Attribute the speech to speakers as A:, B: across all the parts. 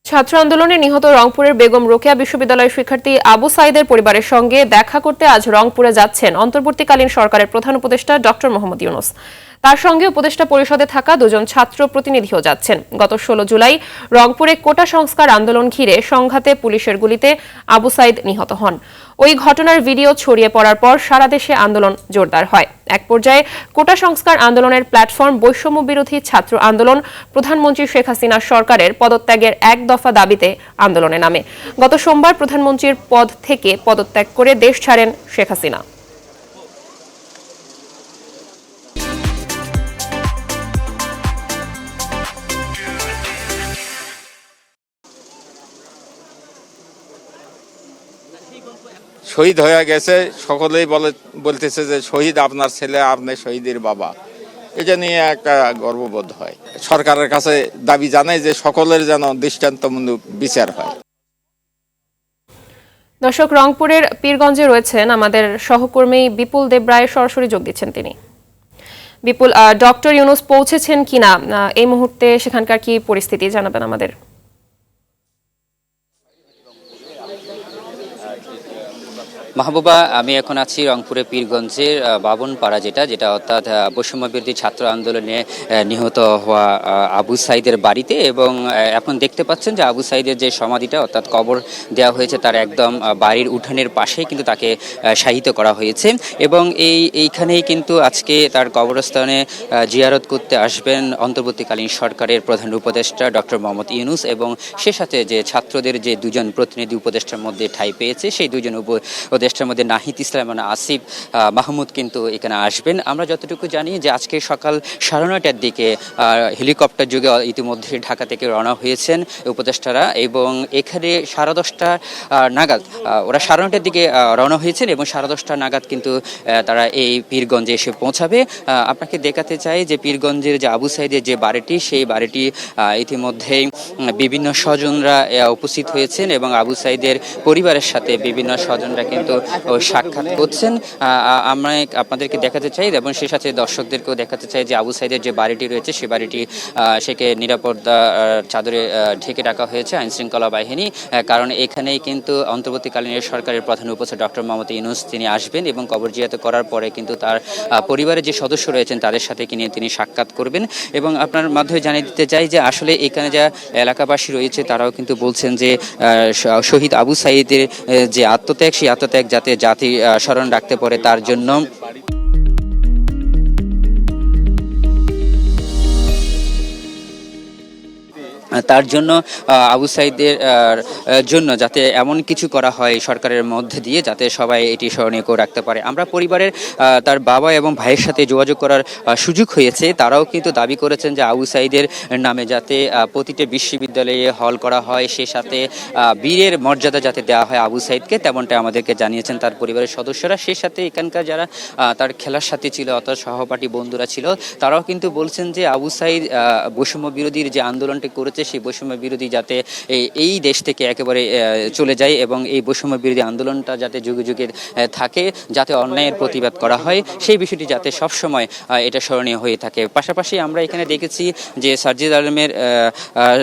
A: ছাত্র আন্দোলনে নিহত রংপুরের বেগম রোকেয়া বিশ্ববিদ্যালয়ের শিক্ষার্থী আবু সাইদের পরিবারের সঙ্গে দেখা করতে আজ রংপুরে যাচ্ছেন অন্তর্বর্তীকালীন সরকারের প্রধান উপদেষ্টা ডক্টর মোহাম্মদ ইউনূস। তার সঙ্গে উপদেষ্টা পরিষদে থাকা দুজন ছাত্র প্রতিনিধিও যাচ্ছেন। গত 16 জুলাই রংপুরে কোটা সংস্কার আন্দোলন ঘিরে সংঘাতে পুলিশের গুলিতে আবু সাইদ নিহত হন। ওই ঘটনার ভিডিও ছড়িয়ে পড়ার পর সারা দেশে আন্দোলন জোরদার হয়। এক পর্যায়ে কোটা সংস্কার আন্দোলনের প্ল্যাটফর্ম বৈষম্য বিরোধী ছাত্র আন্দোলন প্রধানমন্ত্রী শেখ হাসিনা সরকারের পদত্যাগের এক দফা দাবিতে আন্দোলনে নামে। গত সোমবার প্রধানমন্ত্রীর পদ থেকে পদত্যাগ করে দেশ ছাড়েন শেখ হাসিনা।
B: শহীদ হয়ে গেছে, সকলেই বলতেছে যে শহীদ আপনার ছেলে, আপনি শহীদের বাবা। এটা নিয়ে একটা গর্ববোধ হয়। সরকারের কাছে দাবি জানাই যে সকলের যেন দৃষ্টান্তমূলক বিচার হয়।
A: দর্শক, রংপুরের পীরগঞ্জে রয়েছেন আমাদের সহকর্মী বিপুল দেবরায়, সরাসরি যোগ দিচ্ছেন তিনি। বিপুল, ডক্টর ইউনূস পৌঁছেছেন কিনা এই মুহূর্তে, সেখানকার কি পরিস্থিতি জানাবেন আমাদের?
C: মাহবুবা, আমি এখন আছি রংপুরের পীরগঞ্জের বাবনপাড়া, যেটা অর্থাৎ বৈষম্য বিরোধী ছাত্র আন্দোলনে নিহত হওয়া আবু সাইদের বাড়িতে। এবং এখন দেখতে পাচ্ছেন যে আবু সাইদের যে সমাধিটা অর্থাৎ কবর দেওয়া হয়েছে তার একদম বাড়ির উঠানের পাশেই কিন্তু তাকে শায়িত করা হয়েছে। এবং এইখানেই কিন্তু আজকে তার কবরস্থানে জিয়ারত করতে আসবেন অন্তর্বর্তীকালীন সরকারের প্রধান উপদেষ্টা ডক্টর মোহাম্মদ ইউনূস, এবং সে সাথে যে ছাত্রদের যে দুজন প্রতিনিধি উপদেষ্টার মধ্যে ঠাঁই পেয়েছে সেই দুজন উপদেষ্টার মধ্যে নাহিদ ইসলাম এবং আসিফ মাহমুদ কিন্তু এখানে আসবেন। আমরা যতটুকু জানি যে আজকে সকাল 9:30টার দিকে হেলিকপ্টার যোগে ইতিমধ্যে ঢাকা থেকে রওনা হয়েছেন উপদেষ্টারা, এবং এখানে 10:30 নাগাদ ওরা 9:30টার দিকে রওনা হয়েছেন এবং 10:30 নাগাদ কিন্তু তারা এই পীরগঞ্জে এসে পৌঁছাবে। আপনাকে দেখাতে চাই যে পীরগঞ্জের যে আবু সাইদের যে বাড়িটি, সেই বাড়িটি ইতিমধ্যেই বিভিন্ন স্বজনরা উপস্থিত হয়েছেন এবং আবু সাইদের পরিবারের সাথে বিভিন্ন স্বজনরা কিন্তু সাক্ষাৎ করছেন। আমরা আপনাদেরকে দেখাতে চাই এবং সে সাথে দর্শকদেরকেও দেখাতে চাই যে আবু সাইদের যে বাড়িটি রয়েছে সে বাড়িটি সেকে নিরাপত্তা চাদরে ঢেকে রাখা হয়েছে আইন শৃঙ্খলা বাহিনী, কারণ এখানেই কিন্তু অন্তর্বর্তীকালীন সরকারের প্রধান উপদেষ্টা ডক্টর মোহাম্মদ ইউনূস তিনি আসবেন এবং কবর জিয়ারত করার পরে কিন্তু তার পরিবারের যে সদস্য রয়েছেন তাদের সাথে নিয়ে তিনি সাক্ষাৎ করবেন। এবং আপনার মাধ্যমে জানিয়ে দিতে চাই যে আসলে এখানে যা এলাকাবাসী রয়েছে তারাও কিন্তু বলছেন যে শহীদ আবু সাইদের যে আত্মত্যাগ, সেই আত্মত্যাগ যাতে জাতি স্মরণ রাখতে পারে তার জন্য আবু সাইদের জন্য যাতে এমন কিছু করা হয় সরকারের মধ্যে দিয়ে যাতে সবাই এটি স্মরণীয় করে রাখতে পারে। আমরা পরিবারের তার বাবা এবং ভাইয়ের সাথে যোগাযোগ করার সুযোগ হয়েছে, তারাও কিন্তু দাবি করেছেন যে আবু সাইদের নামে যাতে প্রতিটি বিশ্ববিদ্যালয়ে হল করা হয়, সে সাথে বীরের মর্যাদা যাতে দেওয়া হয় আবু সাইদকে, তেমনটা আমাদেরকে জানিয়েছেন তার পরিবারের সদস্যরা। সে সাথে এখানকার যারা তার খেলার সাথে ছিল অর্থাৎ সহপাঠী বন্ধুরা ছিল, তারাও কিন্তু বলছেন যে আবু সাইদ বৈষম্য বিরোধীর যে আন্দোলনটি করেছে সেই বৈষম্য বিরোধী যাতে এই দেশ থেকে একেবারে চলে যায় এবং এই বৈষম্য বিরোধী আন্দোলনটা যাতে যুগে যুগে থাকে, যাতে অন্যায়ের প্রতিবাদ করা হয়, সেই বিষয়টি যাতে সবসময় এটা স্মরণীয় হয়ে থাকে। পাশাপাশি আমরা এখানে দেখেছি যে সার্জিদ আলমের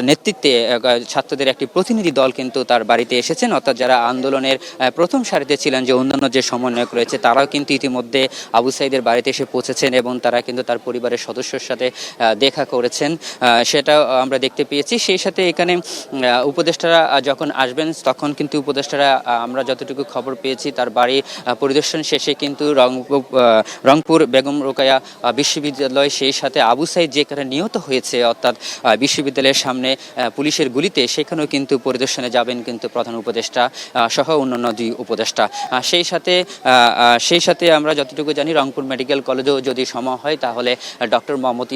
C: নেতৃত্বে ছাত্রদের একটি প্রতিনিধি দল কিন্তু তার বাড়িতে এসেছেন, অর্থাৎ যারা আন্দোলনের প্রথম সারিতে ছিলেন, যে অন্যান্য যে সমন্বয়ক রয়েছে তারাও কিন্তু ইতিমধ্যে আবু সাইদের বাড়িতে এসে পৌঁছেছেন এবং তারা কিন্তু তার পরিবারের সদস্যের সাথে দেখা করেছেন, সেটাও আমরা দেখতে পেয়েছি। সেই সাথে এখানে উপদেষ্টারা যখন আসবেন তখন কিন্তু উপদেষ্টারা, আমরা যতটুকু খবর পেয়েছি, তার বাড়ি পরিদর্শন শেষে কিন্তু রংপুর বেগম রোকেয়া বিশ্ববিদ্যালয়, সেই সাথে আবু সাইদ যেখানে নিহত হয়েছে অর্থাৎ বিশ্ববিদ্যালয়ের সামনে পুলিশের গুলিতে, সেখানেও কিন্তু পরিদর্শনে যাবেন কিন্তু প্রধান উপদেষ্টা সহ অন্যান্য দুই উপদেষ্টা। সেই সাথে আমরা যতটুকু জানি রংপুর মেডিকেল কলেজেও যদি সময় হয় তাহলে ডক্টর মোহাম্মদ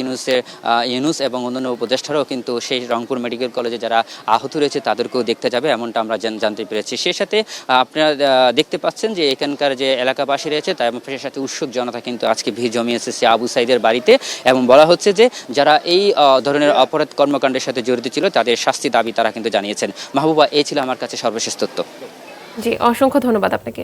C: ইউনূস এবং অন্যান্য উপদেষ্টারাও কিন্তু সেই রংপুর মেডিকেল কলেজে যারা আহত রয়েছে তাদেরকেও দেখতে যাবে, এমনটা আমরা জানতে পেরেছি। সেই সাথে আপনারা দেখতে পাচ্ছেন যে এখানকার যে এলাকাবাসী রয়েছে তার সাথে উৎসুক জনতা কিন্তু আজকে ভিড় জমিয়েছে সে আবু সাইদের বাড়িতে, এবং বলা হচ্ছে যে যারা এই ধরনের অপরাধ কর্মকাণ্ডের সাথে জড়িত ছিল তাদের শাস্তি দাবি তারা কিন্তু জানিয়েছেন। মাহবুবা, এই ছিল আমার কাছে সর্বশেষ তথ্য।
A: জি, অসংখ্য ধন্যবাদ আপনাকে।